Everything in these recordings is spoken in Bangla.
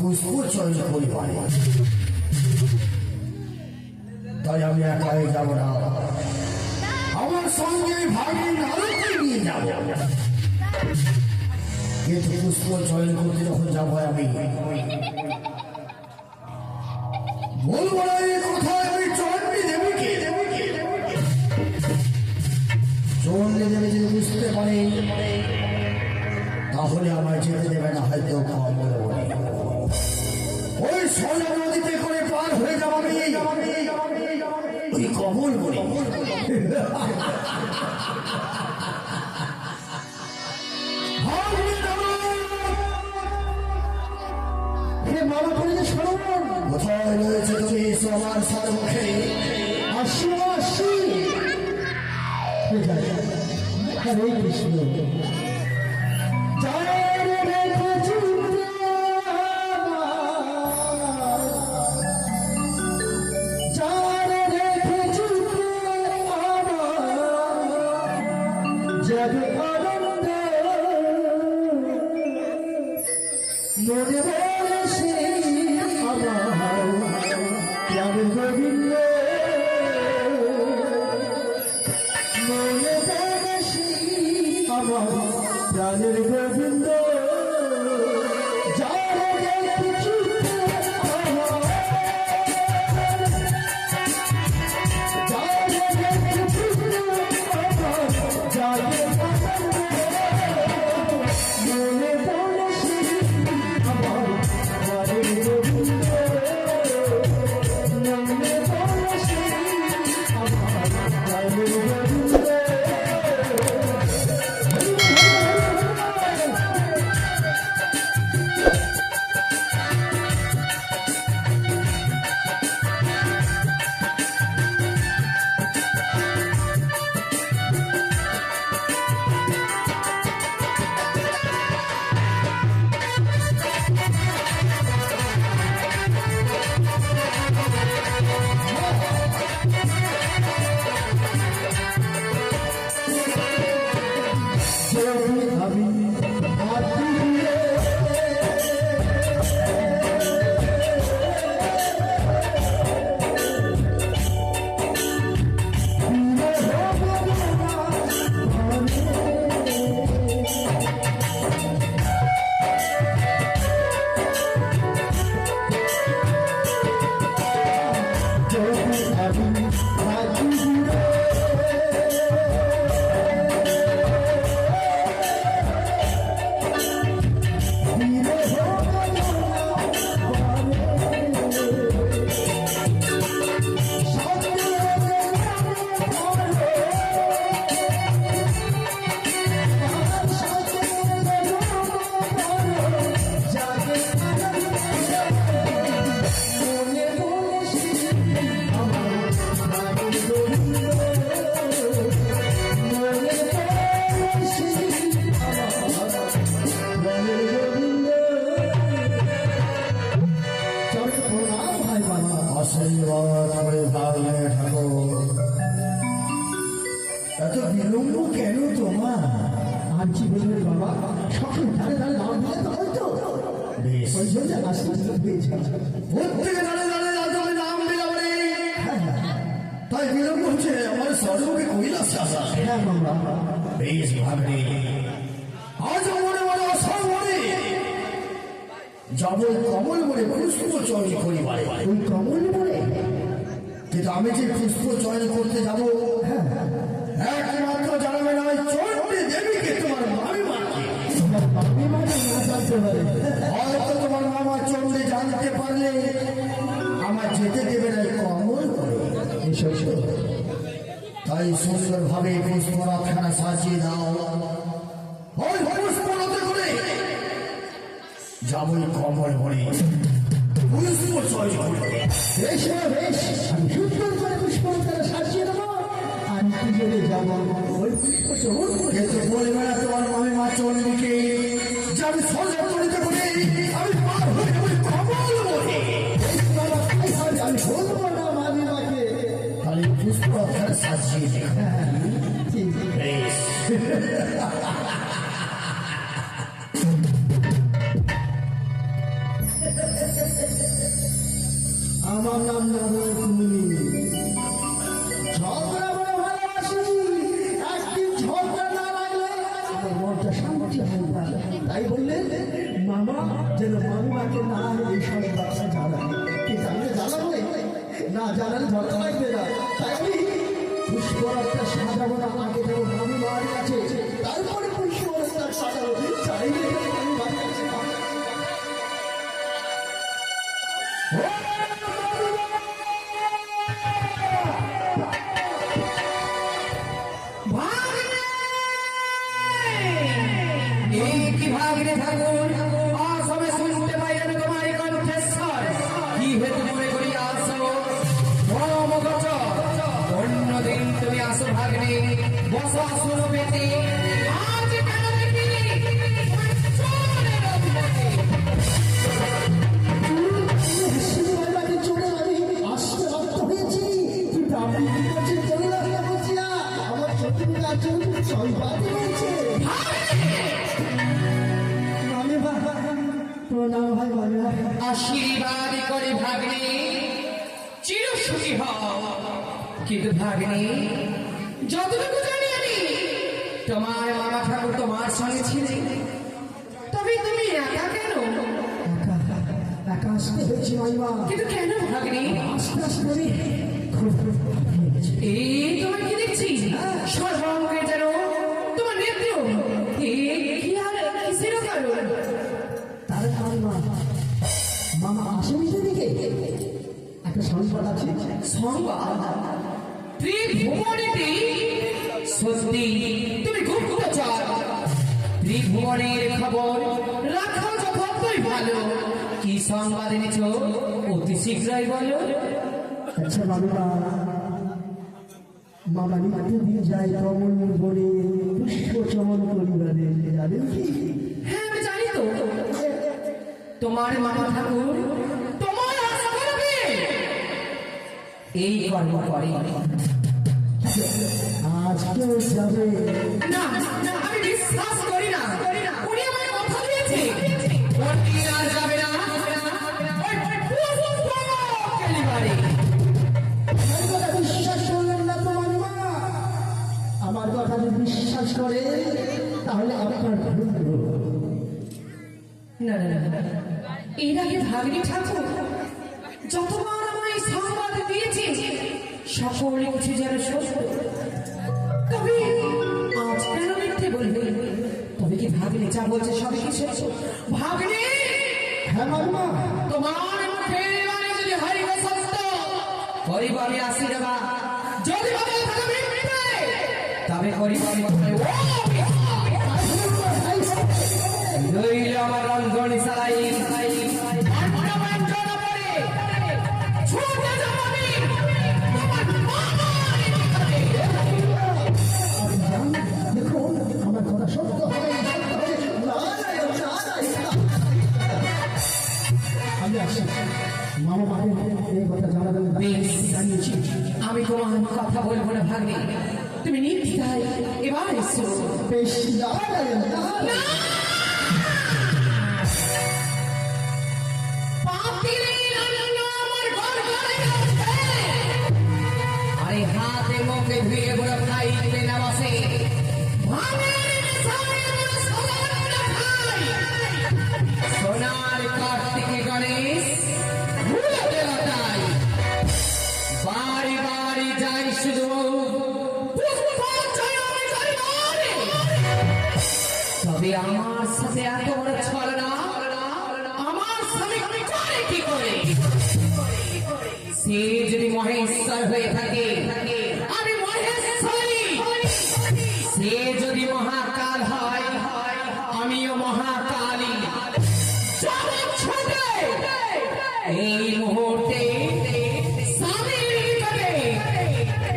পুষ্প চয়ন করিবার, তাই আমি একাই যাব না, আমার সঙ্গে ভাগিন আলোকে নিয়ে যাব। কিন্তু পুষ্প চয়ন করতে যখন যাবো আমি বলবো না এই কোথায় আমি চণ্ডী দেবীকে, চণ্ডী দেবী যদি বুঝতে পারে তাহলে আমায় যেতে দেবে না, হয়তো কমল বলে ওই সোনা নদীতে করে পার হয়ে যাবো আমি ওই কমল বলে। কোথায় রয়েছে তুমি আমার সার্বক্ষে? আসি আসি, হরে কৃষ্ণ। মনে বলে সে আমার প্রাণের গোবিন্দ, মনে বলে সে আমার প্রাণের গোবিন্দ। এত বিলম্ব কেন তোমার? আর কি বলবে বাবা, সকল ধারে ধারে নাম দিয়ে তো হয়তো ওই জন্য আশীর্বাদ পেয়েছি। প্রত্যেকে ধারে ধারে রাজা নাম দিলাম রে, তাই বিলম্ব হচ্ছে আমার সর্বকে কৈলাস আসা। হ্যাঁ বাবা, বেশ ভাবরে আজ মনে মনে অসর মনে যাব কমল বলে পুষ্প চয়ন করিবারে। ওই কমল বলে? কিন্তু আমি যে পুষ্প চয়ন করতে যাবো একমাত্র জানাবে না চণ্ডী দেবীকে, তোমার মামি মাকে। মামি মানে না জানতে পারে, হয়তো তোমার মামা চণ্ডী জানতে পারলে আমার যেতে দেবে না কমল বলে। তাই সুন্দর ভাবে পুষ্পরথখানা সাজিয়ে দাও, ওই পুষ্পরথে করে যাবই কমল বলে পুষ্প চয়ন করবে। বেশ বেশ, আমি সুন্দর করে পুষ্পরথখানা সাজিয়ে দেবো, আর পুজোরে যাবো ওই পুষ্প চয়ন। কিন্তু বলবে না তোমার মামি মা চণ্ডীকে যে আমি সোজা করিতে বলে আমি পার হয়ে যাবো কমল বলে। আমি বলবো না মামি মাকে, খালি পুষ্পরথখানা সাজিয়ে দেবে। বেশ আমার নাম নারায়ণমণি। ঝগড়া বড় ভালোবাসি, একদিন ঝগড়া না লাগলে আমার মনটা শান্তি হয় না। তাই বললেন মামা যেন মামিমাকে না এই সব ব্যবসা জানায়, কিন্তু আমি জানাবো না, জানালে ঝগড়া লাগবে না। তাই আমি পুষ্পরাতটা সাজাবো না, আগে যাবো মামিমার কাছে, তারপরে পুষ্পরাতটা সাজাবো। চাইলে আমি বাড়ি কাছে ভাগ্নে ঠাকুর আসবে শুনতে পাই যেন তোমার কণ্ঠেশ্বর কি হেতু মনে করি আসো অন্যদিন তুমি আসো ভাগ্নে বসো আসুন পেতে আজ কেন দেখি চলে আমি আসতে বাধ্য হয়েছি, কিন্তু আপনি কি করছেন চলে আসলে বলছি না, আমার শত্রু কাছে সবাই বাদে রয়েছে। প্রণাম ভাই বলো। আশীর্বাদ করে ভাগ্নে চিরসুখী হও। কিন্তু ভাগ্নে যতটুকু জানি আমি তোমার মামা ঠাকুর তোমার সঙ্গে ছিলেন, তবে তুমি একা কেন? একা আসতে হয়েছে মাইমা, কিন্তু কেন ভাগ্নে? আস্তে আস্তে করে খুব এই তোমার কি দেখছি সর্বাঙ্গে যেন তোমার নেত্র কি আর কিসের কারণ? তার মাইমা মামা আসেনি দিকে একটা সংবাদ আছে। সংবাদ ত্রিভুবনেতে সত্যি তুমি গুপ্তচর, ত্রিভুবনের খবর রাখা যথেষ্টই ভালো। কি সংবাদ এনেছ অতি শীঘ্রই বলো। আচ্ছা মামিমা, মামা নিত্য দিন যায় কমল বনে পুষ্প চমন করিবারে, জানেন কি? হ্যাঁ আমি জানি তো, তোমার মামা ঠাকুর তোমার আশা করবে এই কর্ম করে। আজকেও যাবে? না না, আমি বিশ্বাস করি না। উনি আমায় কথা দিয়েছে কোনদিন আর যাবে না। কেলিবারে আমার কথা বিশ্বাস করলেন না তো মামিমা? আমার কথা যদি বিশ্বাস করে তাহলে আপনার ভুল। না না না, এর আগে ভাগ্নি ঠাকুর যতবার আমায় এই সংবাদ দিয়েছে সকল কিছু যেন সত্য, তবে আজ কেন মিথ্যে বলবে? তবে কি ভাগ্নি যা বলছে সবই কি সত্য? ভাগ্নি হ্যাঁ মামিমা, তোমার মুখের বাণী যদি হরিব সত্য করিব আমি আশীর্বাদ, যদি বলে থাকে মিথ্যে তবে করিব আমি নইলে আমার রঞ্জনী সালাই দেখুন আমার কথা সত্য হবে, আমি আসি মামা মাকে এই কথা জানাবেন। বেশ, জানিয়েছি আমি তোমার কথা বলবো না ভাগ্নি, তুমি নির্দ্বিধায় এবার এসো। বেশ দাঁড়ালেন না আরে হাতে মুখে ধুয়ে বড় খাইতে না বসে সোনার কার্তিকে গণেশ ভুলে দেবতাই বাড়ি বাড়ি যাই শুধু তবে আমার সাথে এত বড় ছলনা আমার স্বামী করে কি করে? সে যদি মহেশ্বর হয়ে থাকে আমি মহেশ্বরী, সে যদি মহাকাল হয় আমিও মহাকালী। এই মুহূর্তে স্বামীর নিকটে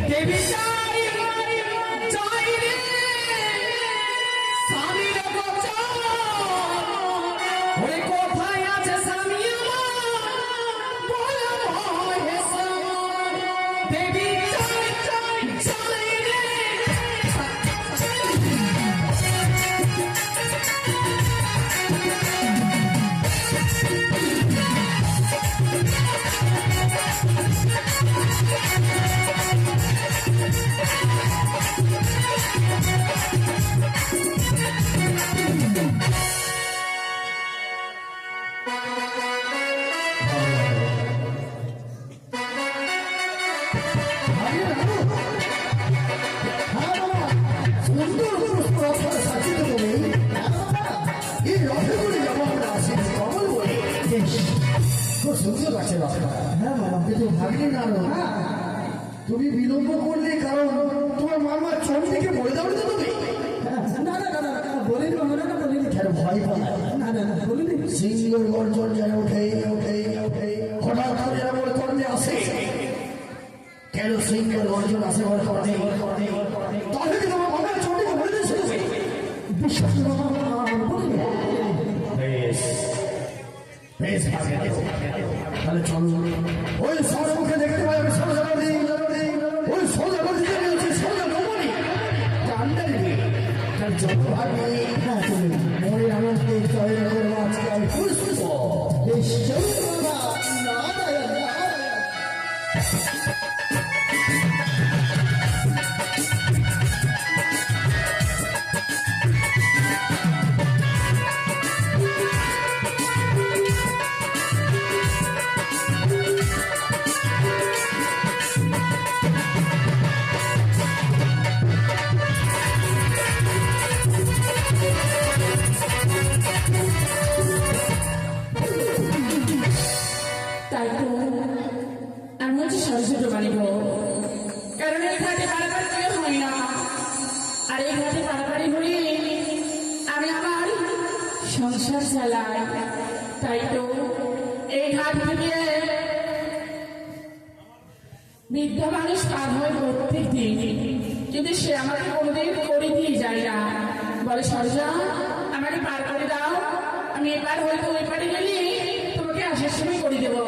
দেবী চাই চাই রে স্বামীর গোচর। ওরে কোথায় আছে স্বামী আমার বলো মহেশ্বর, দেবী চাই চাই রে। আরে রানু, হ্যাঁ বাবা, সুন্দর পুষ্পরাস্তার সাজিত তুমি। হ্যাঁ বাবা, এই রথে করে যাবো আমরা আশীষ কমল বলে। বেশ, খুব সুন্দর লাগছে রথটা। হ্যাঁ বাবা, কিন্তু ভাগ্যে না রো। হ্যাঁ, তুমি বিলম্ব করলে কারণ তোমার মামা চোখ থেকে বলে দাও তো তুমি। না না না না না, বলিনি মনে না বলিনি কেন ভয় পায়। না না না বলিনি। সিংহের গর্জন যেন ওঠে ওঠে ওঠে হঠাৎ করে এমন করতে আসে। কেন সিংহের গর্জন আসে বলে করতে তাহলে কি তোমার মামার চোখ থেকে বলে দিয়েছে তুমি? বিশ্বাস করো বলিনি। বেশ বেশ ভালো। তাহলে চলো ওই সরমুখে দেখতে পাই আমি সোজা নদী, ওই সোজা নদীতে রয়েছে সোজা নবনী কান্ডারি। তার যত ভাবি মনে আনন্দে জয় করবো আজকে আমি পুষ্প। বেশ চলো বাবা, নারায়ণ নারায়ণ। তাই তো আমি হচ্ছে সরস্বতী বানিব, কারণ এই ঘাটে পারাপার কেউ হয় না। আর এই ঘাটে পারাপারি হলে আমি আমার সংসার চালাই। তাই তো এই ঘাট থেকে বৃদ্ধা মানুষ পার হয় প্রত্যেক দিন, কিন্তু সে আমাকে কোনোদিন করে দিয়ে যায় না। বলে সরজা আমাকে পার করে দাও, আমি এপার হয়তো ওই পারে গেলে তোমাকে আসার সময় করে দেবো।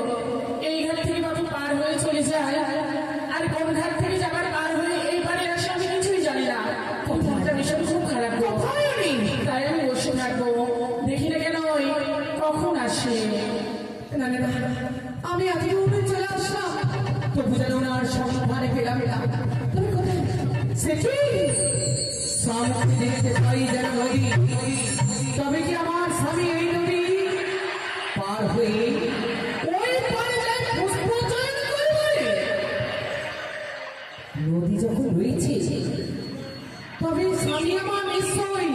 এই ঘাট থেকে কত পার হয়ে চলে যায়, আর কোন ঘাট থেকে যাবার পার হয়ে এই পারে আসে আমি কিছুই জানি না। খুব মনটা ভীষণ খুব খারাপ গো। তাই আমি বসে থাকবো, দেখি না কেন ওই কখন আসে। না না না, আমি আগে উঠে চলে আসলাম, তবু যেন ওনার সন্ধানে পেলাম না। তুমি কোথায়? সে কি সামনে দেখতে পাই যেন নদী, তবে কি আমার স্বামী এই নদী পার হয়ে ওই পারে যায় পুষ্প চয়ন করবে? নদী যখন রয়েছে তবে স্বামী আমার নিশ্চয়ই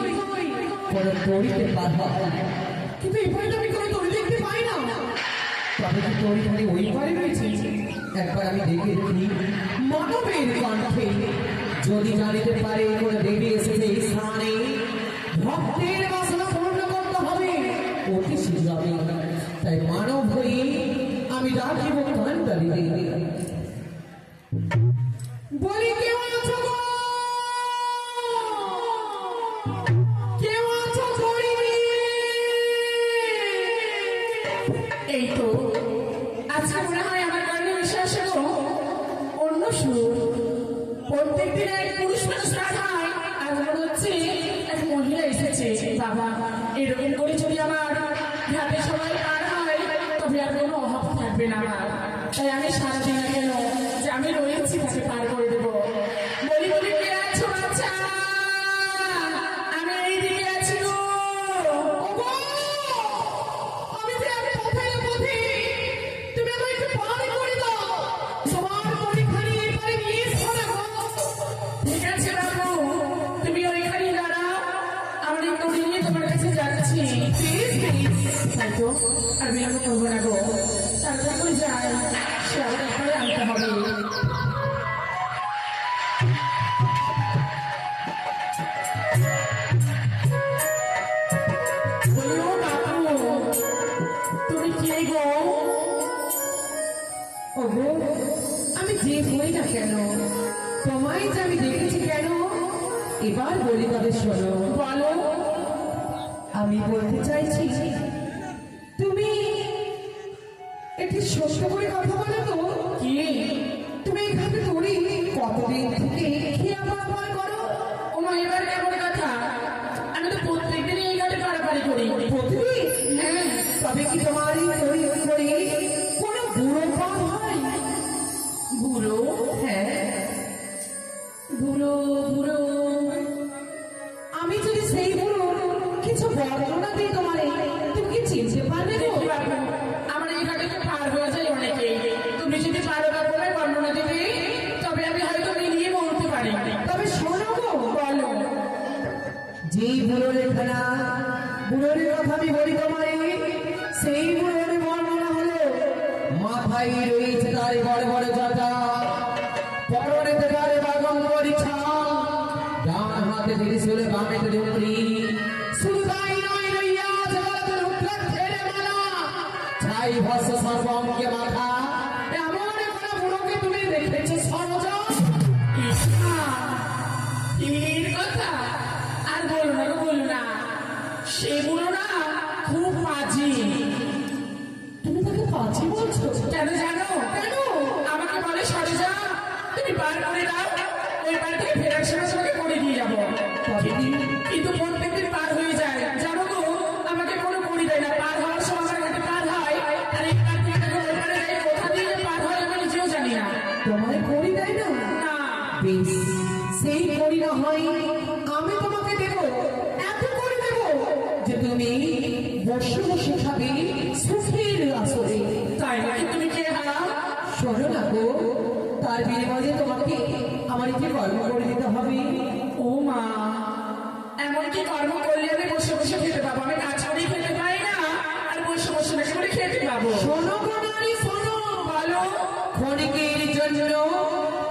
কোনো তরিতে পার হয়, কিন্তু এবারে তো আমি কোনো তরি দেখতে পাই না। তবে কি তরি খালি ওই পারে রয়েছে? একবার আমি দেখে দেখি মানবের কণ্ঠে যদি জানিতে পারে কোনো দেবী এসেছে এই স্থানে, ভক্তের বাসনা পূর্ণ করতে হবে অতি শীঘ্রই। তাই মানব হয়ে আমি ডাকিব কান্ডারি বলি, কেউ আছো গো? কেউ আছো গরি? এই তো আজকে মনে হয় আমার কারণে বিশ্বাস অন্য সুর। প্রত্যেক দিন এক পুরুষ মানুষ রাত হয়, আর মনে হচ্ছে এক মহিলা এসেছে। বাবা, এরকম করে যদি আমার ঘাটে সবাই পার হয় তবে আর কোনো অভাব থাকবে না আমার। তাই আমি সারাদিন না কেন যে আমি রয়েছি তাকে পার করে দেবো। বলি বলি কে আছো বাচ্চা? আমি এইদিকে আছি গো। ওগো, আমি যে আমি কোথায় পথে, তুমি আমায় একটু পার করে দাও। সবার পরীক্ষানি এপারে নিয়ে এসো না গো। ঠিক আছে বাবু, তুমি ওইখানে দাঁড়াও, আমার একটু নিয়ে তোমার কাছে যাচ্ছি। Please please. তাই তো আর বিলম্ব করবো না গো, তাড়াতাড়ি করে যাই, সে আবার একবারে আনতে হবে। বলিও বাবু, তুমি কে গো? ওগো, আমি যে হই না কেন, তোমায় যে আমি দেখেছি কেন, এবার বলি তবে শোনো। বলো। আমি বলতে চাইছি তুমি একটি সত্য করে কথা বলো তো। কি? তুমি এখানে তরি কতদিন থেকে খেয়ে পারাপার করো? ওমা, এবার কেমন কথা? আমি তো প্রত্যেক দিনই এই ঘাটে পারাপারি করি। প্রতিদিন? হ্যাঁ। তবে কি তোমার এই তরি করে কোনো বুড়ো পার হয়? বুড়ো? হ্যাঁ, বুড়ো বুড়ো। আমি যদি সেই বুড়ো কিছু বর্ণনা দিই তোমারে, তুমি কি চিনতে পারবে গো? মাথায় রয়েছে তার বড় বড় জটা, পরনেতে তার বাগন পরিছা, ডান হাতে ত্রিশূল বামে তরবারি। শুধু তাই নয়, রইয়াছে গলাতে রুদ্রাক্ষের মালা, ছাই ভস্ম সর্বঙ্গে মাথা। এমন একটা বুড়োকে তুমি দেখেছো সরোজা? এর কথা আর বলো না গো, বলো না। সে বুড়ো না খুব পাজি। তুমি তাকে পাচ্ছি বলছো? কেন জানো? কেন? আমাকে বলে সরোজা তুমি পার করে দাও, ওই পার থেকে ফেরার সময় তোমাকে করে দিয়ে যাবো। কিন্তু প্রত্যেকদিন পার হয়ে যায় জানো তো, আমাকে কোনো করি দেয় না। পার হওয়ার সময় আমার হাতে পার হয়, আর এই পার থেকে যখন ওই পারে যাই, কোথা দিয়ে যে পার হয় আমি নিজেও জানি না। তোমায় করি দেয় না? না, বেশ, সেই করি না হয় আমি তোমাকে দেব, এত করে দেব যে তুমি বসে বসে খাবে সুখের আসরে। তাই নাকি? তুমি কে হারাও? শোনো না গো, তার বিনিময়ে তোমাকে আমার একটি কর্ম করে দিতে হবে। ও মা, এমন কি কর্ম করলে আমি বসে বসে খেতে পাবো? আমি কাজ করেই খেতে পাই না, আর বসে বসে নাকি করে খেতে পাবো? শোনো গো নারী, শোনো। বলো। ক্ষণিকের জন্য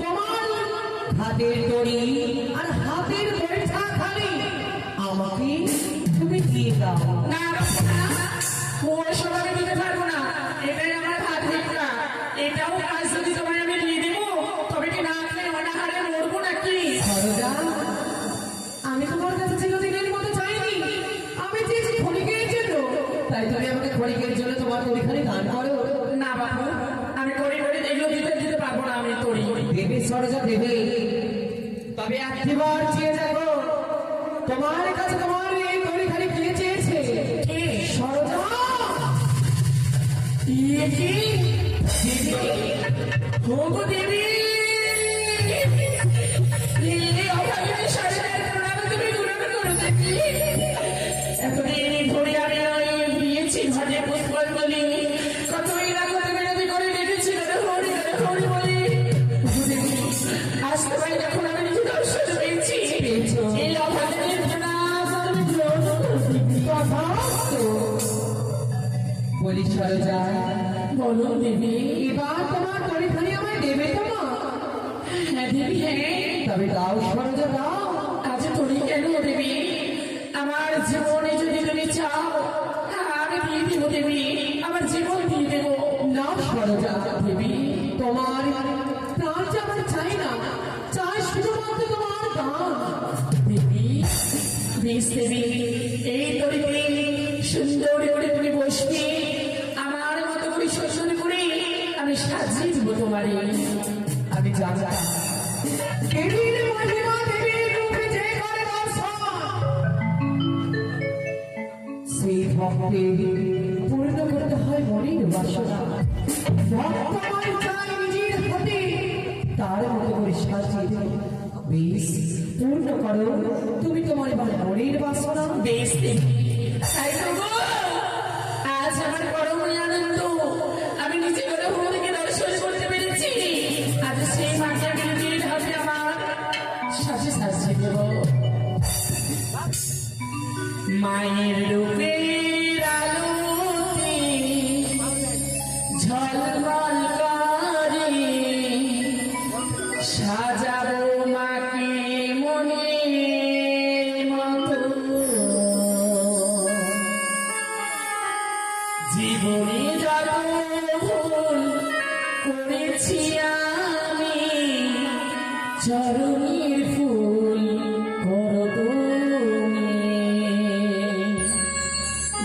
তোমার হাতের দড়ি আর হাতের বৈঠা খালি আমাকে তুমি দিয়ে দাও। না না, ওসব আমি দিতে পারবো না। এটাই আমার হাত ভিক্ষা। এটাও কাজ যদি তোমায় আমি দিয়ে দেবো, তবে কি না খেয়ে অনাহারে মরবো নাকি? সরোজা, আমি তোমার কাছে চিরদিনের মতো চাইনি, আমি চেয়েছি ক্ষণিকের জন্য। তাই তুমি আমাকে ক্ষণিকের জন্য তোমার দড়িখানি দান করো। না বাবু, আমি করে করে এগুলো দিতে পারবো না। আমি তরি দেবে সরোজা, দেবে। তবে একবার চেয়ে দেখো, তোমার কাছে তোমার এই দড়িখানি কে চেয়েছে? কে? সরোজা। ইয়ে কি? দেবী? ওগো দেবী! এই অভাগিনী সরোজার প্রণাম তুমি গ্রহণ করো দেখি। এতদিন ধরে আমি ওই দিয়েছি ঘটে পুষ্পল বলি, কতই না কত বিরোধী করে রেখেছি হরি হরি বলি। আজ তোমায় যখন আমি নিজে দর্শন পেয়েছি, এই অভাগিনীর প্রণাম আমি গ্রহণ করছি। তথাস্তু। বলি সরোজা, বলো দেবী। এবার তোমার দড়িখানি আমায় দেবে তো মা? হ্যাঁ দেবী, হ্যাঁ। তবে দাও সরোজা, দাও। আজ তোরই কেন দেবী? আমার জীবনে যদি তুমি চাও, আমি দিয়ে দেবো দেবী, আমার জীবন দিয়ে দেবো। না সরোজা, দেবী, তোমার প্রাণ যে আমার চাই না, চাই শুধুমাত্র তোমার দান। দেবী, বেশ দেবী, এই তরিতে সুন্দর করে তুমি বসবে, আমার মতো করে শোষণ করে আমি সাজিয়ে দেবো তোমারে। আমি জানি দেবীর মহিমা, দেবীর রূপে যে করে দর্শন, সেই ভক্তের পূর্ণ করতে হয় মনের বাসনা। ভক্ত আমার চাই নিজের হাতে তার মতো করে সাজিয়ে দেবে। বেশ, পূর্ণ করো তুমি তোমার এবার মনের বাসনা। বেশ দেবী, তাই তো গো, আজ আমার পরমই আনন্দ, আমি নিজে করে ভূমিকে দর্শন করতে পেরেছি। আজ সেই মাকে আমি নিজের হাতে আমার সাথে সাজিয়ে দেব। মায়ের রূপের আলোতে ঝলমল করে সাজাবো মাকে মনের মতো। জীবনে যত ভুল করেছি আমি, চরণের ফুল করো তুমি।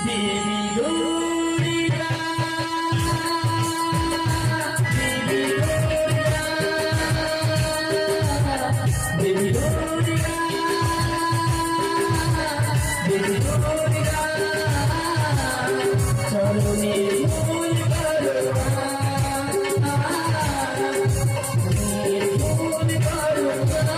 দেবী দুর্গা, দেবী দুর্গা, দেবী দুর্গা, দেবী দুর্গা, চরণের ফুল করো, চরণের ফুল করো।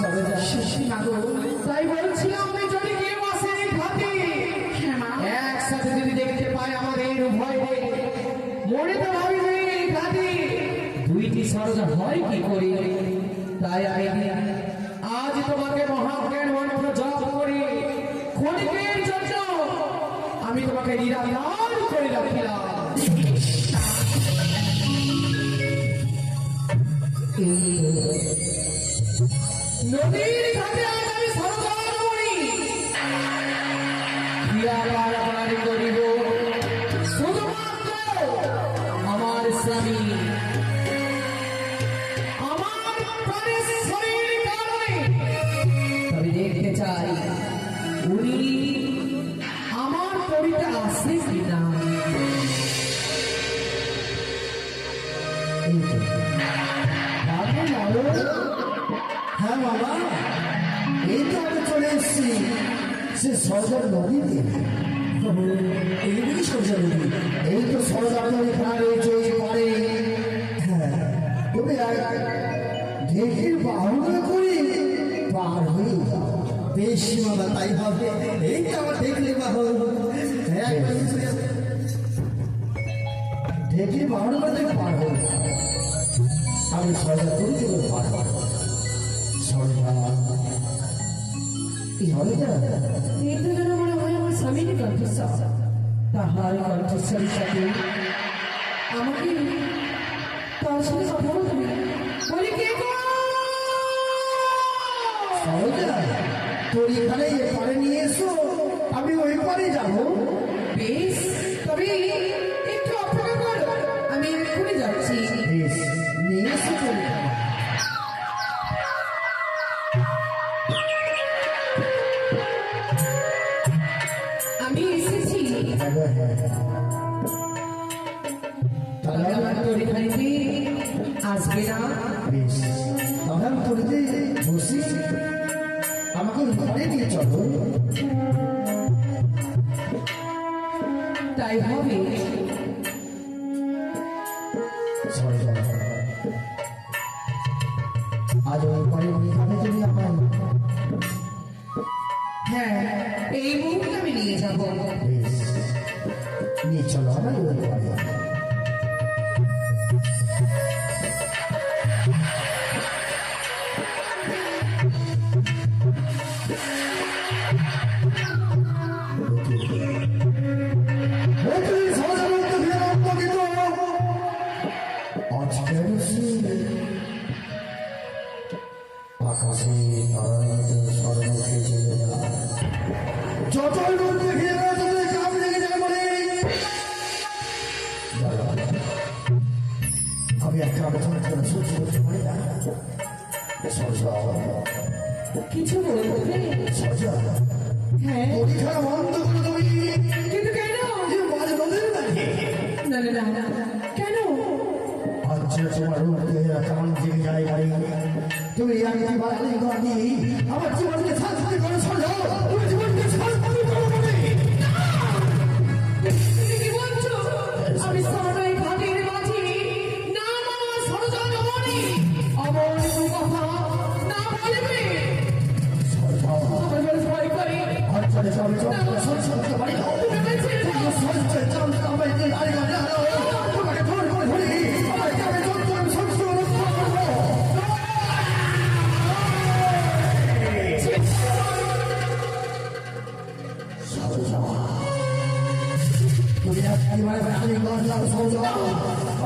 সরোজা সত্যি মা গো। তাই বলছিলাম আমি যদি কেউ আসে এই ঘাটে হ্যাঁ মা, একসাথে যদি দেখতে পাই আমাদের উভয়কে মনে তো ভাবি যে এই ঘাটে দুইটি সরোজা হয় কি করে। তাই আমি আজ তোমাকে মহাজ্ঞান মন্ত্র জপ করি ক্ষণিকের জন্য আমি তোমাকে নিরাধার করে রাখিলাম। নদীর ঘাটে আজ আমি সরোজার মণি ক্রিয়া পারাপার করিব শুধুমাত্র আমার স্বামী আমার প্রাণেশ্বরীর কারণে। তবে দেখতে চাই উনি আমার পরিতে আসে কিনা। এই তো। বাবা, বলো। হ্যাঁ বাবা, এই তো আমি চলে এসেছি সে সরোজা নদীতে। এইদিকে সরোজা নদী, এই তো সরোজা নদী পার হয়েছে এই পারে। হ্যাঁ, তুমি ঢেকির বাহুনা করে পার হয়ে যাও। বেশ বাবা, তাই হবে। এই তো আমার ঢেকির বাহু, ঢেকির বাহুনা করে পার হয়ে যাও। আমি সরোজা নদী পার হবো। সরোজা, সরোজা, কিন্তু যেন মনে হয় আমার স্বামীর কণ্ঠস্বর। তাহার কণ্ঠস্বরের সাথে আমাকে তার সাথে কথা বলতে হবে। বলি কে গো? সরোজা, তোর এখানে এ পারে নিয়ে এসো, আমি ওই পারে যাবো। বেশ, তবে একটু অপেক্ষা করো, আমি এক্ষুনি যাচ্ছি। বেশ, নিয়ে এসো তোর এখানে। আমি এসেছি, তবে আমার তোর এখানে আসবে না। বেশ, তাহলে আমি তোরতে বসি, আমাকে ওই পারে নিয়ে চলো। তাই হবে। সরোজা, আজ ওই পারে নিয়ে যাবে তুমি আমায়? হ্যাঁ, এই মুহূর্তে আমি নিয়ে যাবো। বেশ, নিয়ে চলো আমায় ওই পারে। আকাশে সর্বকে চলে যায়, যতই রূপ দেখিয়ে ততই কাম লেগে যায় মনে। আমি একটা আলোচনা করে সহ্য করতে পারি না। সরোজা, কিছু বলবে? সরোজা, হ্যাঁ, পরীক্ষা বন্ধ করে তুমি কিন্তু কেন? মাঝে নদীর নাকি? না না না না, কেন? আচ্ছা, তোমার রূপ দেখে কেমন জেগে যায় বাড়ি। তুমি আমি তোমার আলিঙ্গনে আমার জীবনকে শান্তি করে সরো। তুমি জীবনকে শান্তি করো বলে। তুমি কি বলছো? আমি সরোজাই ঘাটের মাঝি না, আমার সরোজা নমনি অমর কথা না বলবে। আমার বড় ভয় করে। আচ্ছা, আমি সহ্য করতে পারি না। তুমি বেঁচে যাও। সহ্য চাল আমার আলিঙ্গনে তোমাকে ধরে করে ধরে আমার কাছে যন্ত্র আমি সহ্য করতে পারবো। তুমি একেবারে আলিঙ্গন লাভ সরোজা,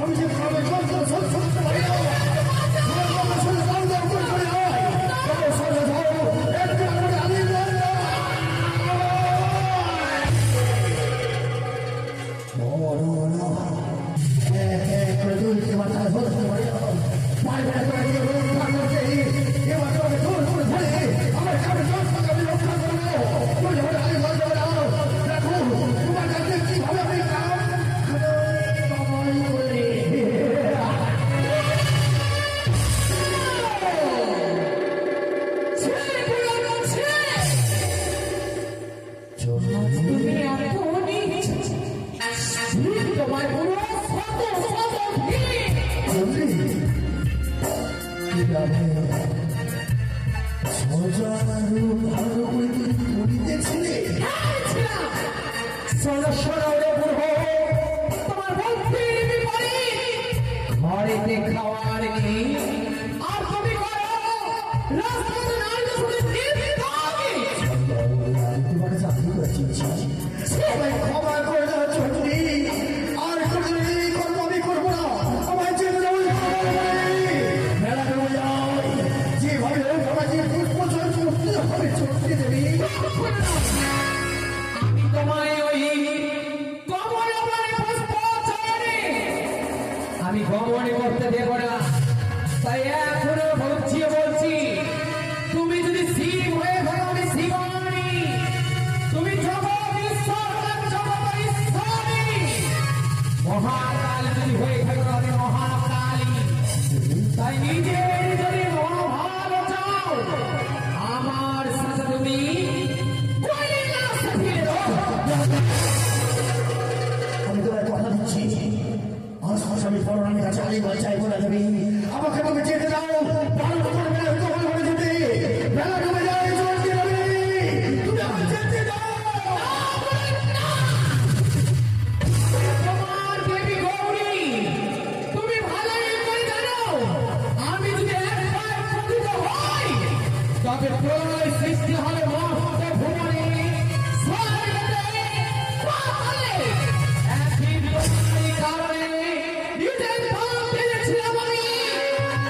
আমি যে ভাবে যন্ত্র সহ্য করতে পারি না। তুমি এত নিচ, তোমার পুরো শত শত ভিড়। বাড়িতে খাওয়ার নেই আর তুমি করো রাস্তাতে নারীদের সাথে ফিরতে হবে। তোমাকে চাকরি করে চিনছি সবাই ক্ষমা করে দেওয়া চন্ডী আর কোনদিন এই কর্ম আমি করবো না আমায় যেতে দেবো মেলা দেবো যাই যেভাবে হোক আমাকে পুষ্পচয় করতে হবে চন্ডী দেবী আমি তোমায় ওই কমলবনে পুষ্প চয়নে আমি গমনে করতে দেব না। তাই এখনো বলছি তুমি যদি শিব হয়ে থাকো আমি শিবানী, তুমি জগৎ ঈশ্বর জগৎ ঈশ্বরী, মহাকাল যদি হয়ে থাকো আমি মহাকালী। তাই নিজের যদি মনোভাব চাও আমার সাথে তুমি কৈলাস ফিরে যাও। আমি তোমায় কথা দিচ্ছি আজ আমি পরনামের কাছে আলিবাই চাইবো না দেবী আমাকে তুমি যেতে দাও ভালো করে মেলা হইতে ভালো করে যেতে মেলা ডুবে যায় চন্ডী দেবী তুমি আমাকে যেতে দাও তোমার দেবী গৌরী তুমি ভালোই করে জানো আমি যদি একবার পতিত হই তবে প্রলয় সৃষ্টি হবে মস্ত ভুবনে স্বর্গতে পাতালে। একই বিপত্তির কারণে নিজের প্রাণ দিয়েছিলাম আমি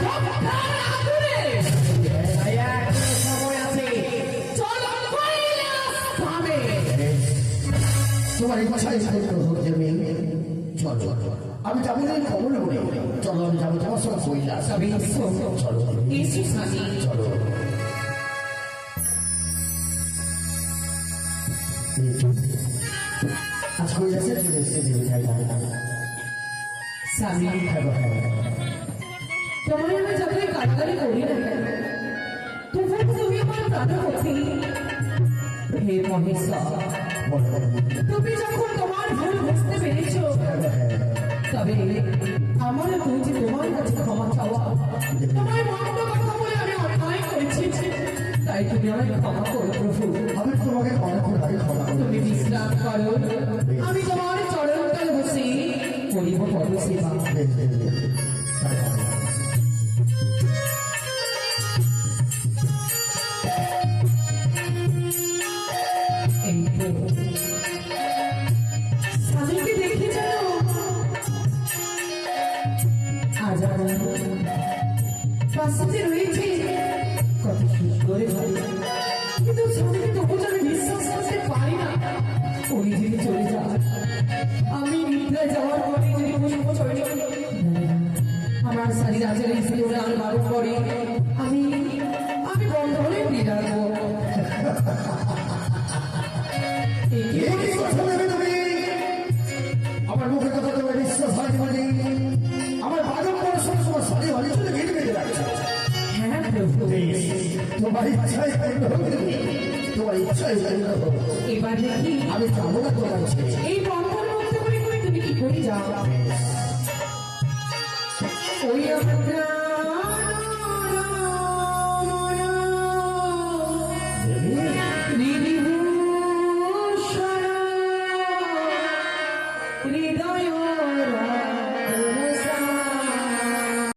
ভক্তার আগুনে। তাই এখনো সময় আছে, চলো কৈলাস ধামে। তোমার ইচ্ছাই হোক দেবী চলো আমি যাবো না খবর বলি চলো আমি যাবো তোমার সঙ্গে কৈলাস তবে এসো, চলো এসো স্বামী। চলো আজ কৈলাসে চলে এসেছে দেবী তাই স্বামী হ্যাঁ তোমায় আমি যতই কাটাকাটি করি না কেন, তবুও তুমি আমার প্রাণপতি। হে মহেশ্বর, তুমি যখন তোমার ভুল বুঝতে পেরেছ তবে আমারও তুমি তোমার কাছে ক্ষমা চাওয়া। তোমার মন্দ কথা বলে আমি অন্যায় করেছি, তাই তুমি আমায় ক্ষমা করো প্রভু। আমি তোমাকে ক্ষমা করে ক্ষমা করি তুমি বিশ্রাম করো, আমি তোমার চরণ তলে বসে করিব পদ সেবা। এই তো স্বামীকে দেখে জানো আজ আমার পাশে রয়েছে কত সুন্দর ভালো, কিন্তু স্বামীকে তবু আমি বিশ্বাস করতে পারি না। উনি যদি চলে যান আমি নিদ্রায় যাওয়ার পরে যদি পুষ্প চলে আমার শাড়ির আচারে হিসেবে ওরা আর বারণ করে আমি বন্ধনে দিয়ে রাখবো। আমার মুখের কথা তোমার বিশ্বাস হয় বলে আমার বাদক পড়ার সঙ্গে তোমার শাড়ি হলে চলে গেটে বেঁধে রাখছে হ্যাঁ প্রভু, তোমার ইচ্ছাই তোমার ইচ্ছাই এবার দেখি আমি যাবো না তোমার ছেড়ে এই বন্ধন মধ্যে করে তুমি কি করে যাও। ওই আপনার